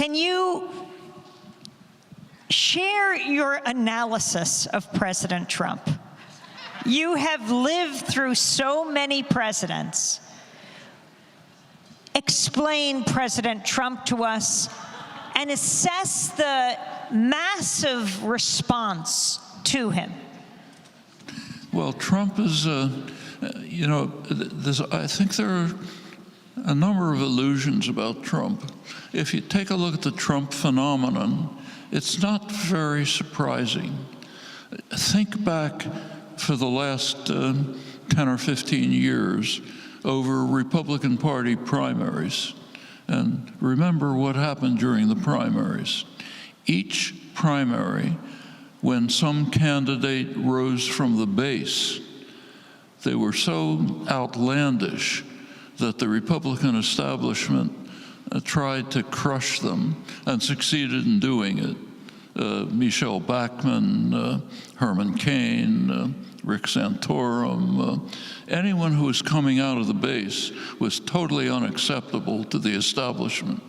Can you share your analysis of President Trump? You have lived through so many presidents. Explain President Trump to us and assess the massive response to him. Well, Trump is, I think there are a number of illusions about Trump. If you take a look at the Trump phenomenon, it's not very surprising. Think back for the last 10 or 15 years over Republican Party primaries. And remember what happened during the primaries. Each primary, when some candidate rose from the base, they were so outlandish that the Republican establishment tried to crush them and succeeded in doing it. Michelle Bachmann, Herman Cain, Rick Santorum, anyone who was coming out of the base was totally unacceptable to the establishment.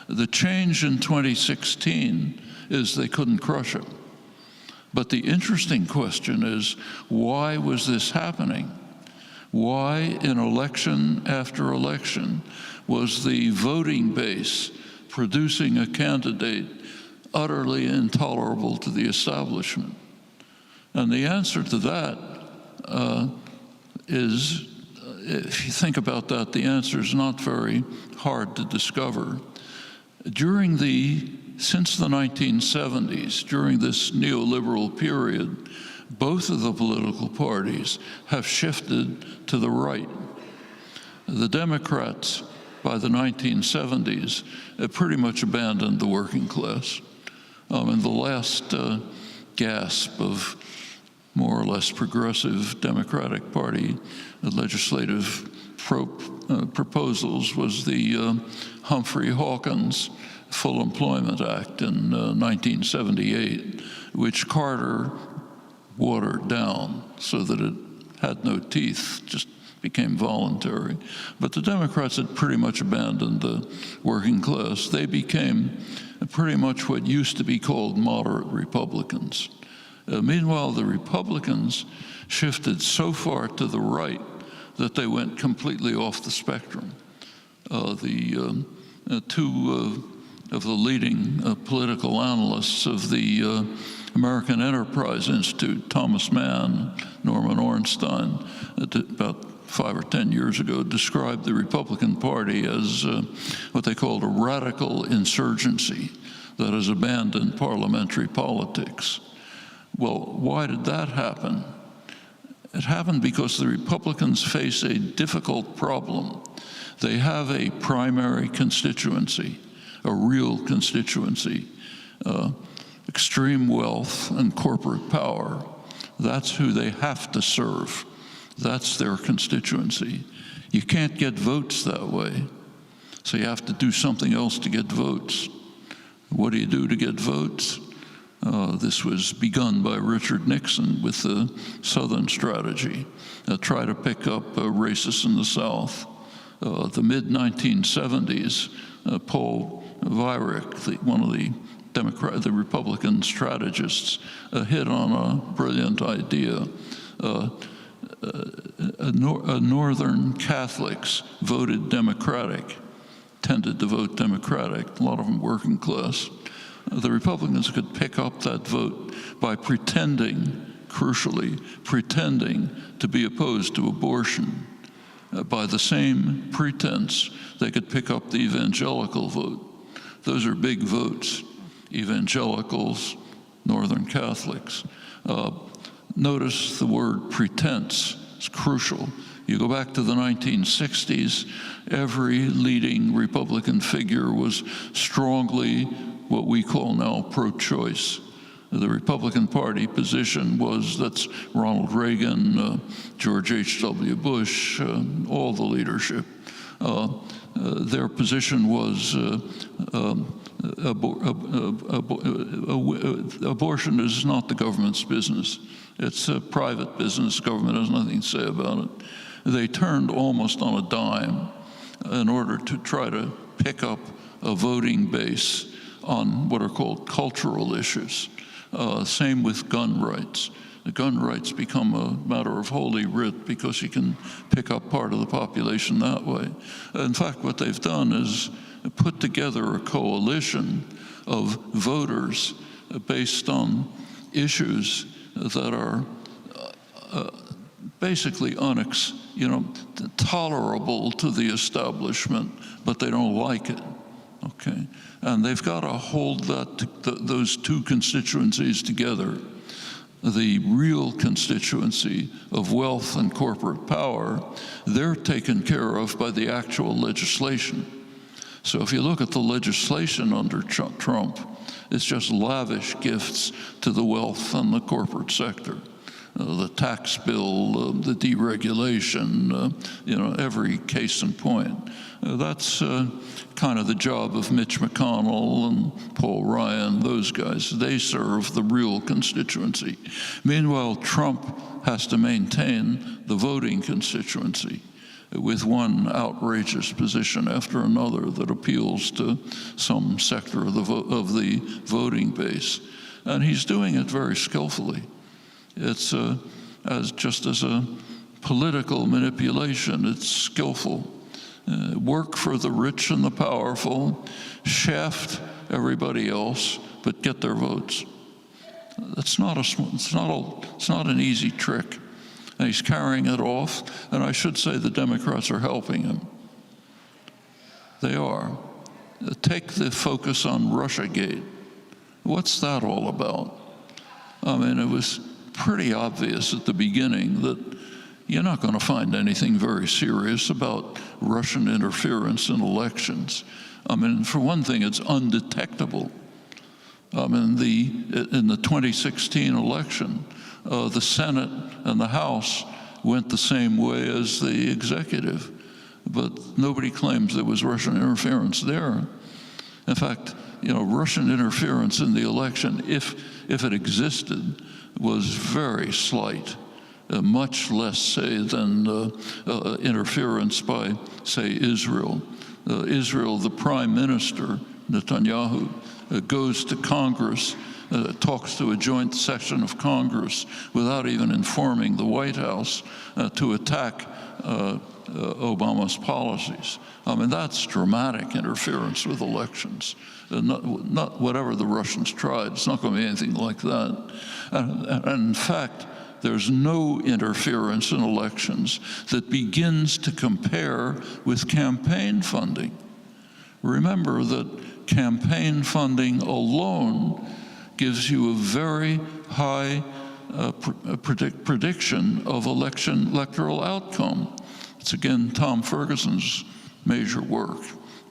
The change in 2016 is they couldn't crush him. But the interesting question is, why was this happening? Why, in election after election, was the voting base producing a candidate utterly intolerable to the establishment? And the answer to that is, if you think about that, the answer is not very hard to discover. Since the 1970s, during this neoliberal period, both of the political parties have shifted to the right. The Democrats, by the 1970s, have pretty much abandoned the working class. In the last gasp of more or less progressive Democratic Party legislative proposals was the Humphrey Hawkins Full Employment Act in 1978, which Carter watered down so that it had no teeth, just became voluntary. But the Democrats had pretty much abandoned the working class. They became pretty much what used to be called moderate Republicans. Meanwhile, the Republicans shifted so far to the right that they went completely off the spectrum. Two of the leading political analysts of the American Enterprise Institute, Thomas Mann, Norman Ornstein, about 5 or 10 years ago, described the Republican Party as what they called a radical insurgency that has abandoned parliamentary politics. Well, why did that happen? It happened because the Republicans face a difficult problem. They have a primary constituency, a real constituency, extreme wealth and corporate power. That's who they have to serve. That's their constituency. You can't get votes that way, so you have to do something else to get votes. What do you do to get votes? This was begun by Richard Nixon with the Southern strategy, try to pick up racists in the South. The mid-1970s, Paul Weyrich, one of the Republican strategists, hit on a brilliant idea. Northern Catholics voted Democratic, tended to vote Democratic, a lot of them working class. The Republicans could pick up that vote by pretending, crucially, pretending to be opposed to abortion. By the same pretense, they could pick up the evangelical vote. Those are big votes, evangelicals, Northern Catholics. Notice the word pretense, it's crucial. You go back to the 1960s, every leading Republican figure was strongly what we call now pro-choice. The Republican Party position was, that's Ronald Reagan, George H.W. Bush, all the leadership. Their position was abortion is not the government's business. It's a private business. Government has nothing to say about it. They turned almost on a dime in order to try to pick up a voting base on what are called cultural issues. Same with gun rights. The gun rights become a matter of holy writ because you can pick up part of the population that way. In fact, what they've done is put together a coalition of voters based on issues that are basically tolerable to the establishment, but they don't like it. Okay, and they've got to hold those two constituencies together. The real constituency of wealth and corporate power, they're taken care of by the actual legislation. So if you look at the legislation under Trump, it's just lavish gifts to the wealth and the corporate sector. The tax bill, the deregulation, every case in point. That's kind of the job of Mitch McConnell and Paul Ryan, those guys. They serve the real constituency. Meanwhile, Trump has to maintain the voting constituency with one outrageous position after another that appeals to some sector of the voting base. And he's doing it very skillfully. It's just as a political manipulation, it's skillful. Work for the rich and the powerful, shaft everybody else, but get their votes. It's not an easy trick. And he's carrying it off, and I should say the Democrats are helping him. They are. Take the focus on Russiagate. What's that all about? I mean, it was pretty obvious at the beginning that you're not going to find anything very serious about Russian interference in elections. I mean, for one thing, it's undetectable. I mean, in the 2016 election, the Senate and the House went the same way as the executive, but nobody claims there was Russian interference there. In fact, Russian interference in the election, if it existed, was very slight, much less, say, than interference by, say, Israel. Israel, the prime minister, Netanyahu, goes to Congress, talks to a joint session of Congress without even informing the White House to attack Obama's policies. I mean, that's dramatic interference with elections. Not whatever the Russians tried, it's not going to be anything like that. And in fact, there's no interference in elections that begins to compare with campaign funding. Remember that campaign funding alone gives you a very high prediction of electoral outcome. It's again Tom Ferguson's major work,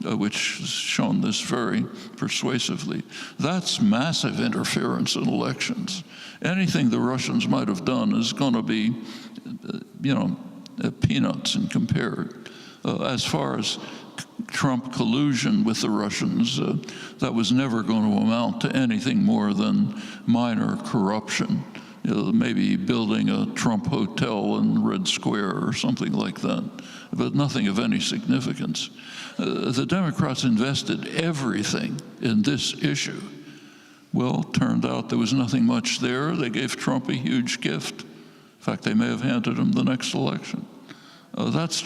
which has shown this very persuasively. That's massive interference in elections. Anything the Russians might have done is going to be, peanuts and compared. As far as Trump collusion with the Russians, that was never going to amount to anything more than minor corruption. Maybe building a Trump hotel in Red Square or something like that, but nothing of any significance. The Democrats invested everything in this issue. Well, turned out there was nothing much there. They gave Trump a huge gift. In fact, they may have handed him the next election. That's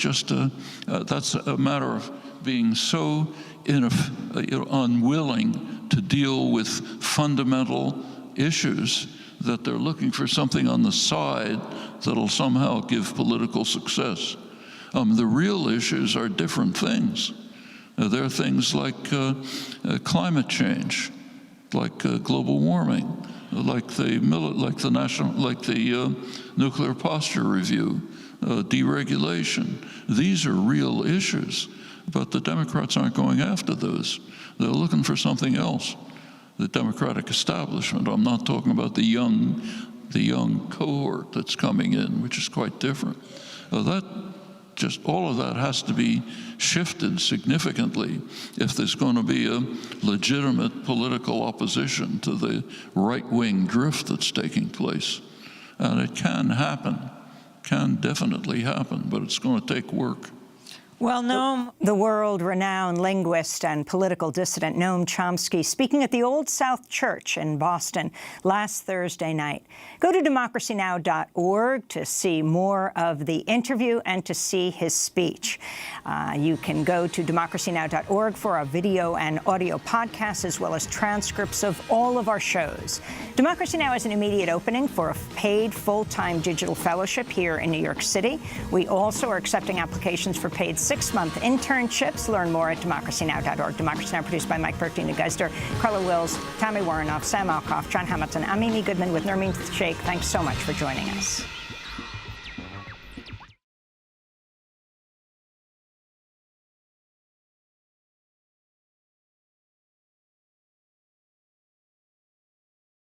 a matter of being so unwilling to deal with fundamental issues that they're looking for something on the side that'll somehow give political success. The real issues are different things. They're things like climate change, like global warming, like the nuclear posture review, deregulation. These are real issues, but the Democrats aren't going after those. They're looking for something else. The Democratic establishment. I'm not talking about the young cohort that's coming in, which is quite different. All of that has to be shifted significantly if there's going to be a legitimate political opposition to the right-wing drift that's taking place. And it can happen, can definitely happen, but it's going to take work. Well, Noam, The world-renowned linguist and political dissident Noam Chomsky speaking at the Old South Church in Boston last Thursday night. Go to democracynow.org to see more of the interview and to see his speech. You can go to democracynow.org for our video and audio podcasts, as well as transcripts of all of our shows. Democracy Now! Is an immediate opening for a paid full-time digital fellowship here in New York City. We also are accepting applications for paid 6-month internships. Learn more at democracynow.org. Democracy Now! Produced by Mike Bertina Geisler, Carla Wills, Tammy Warrenoff, Sam Alkoff, John Hamilton. I'm Amy Goodman with Nermeen Sheikh. Thanks so much for joining us.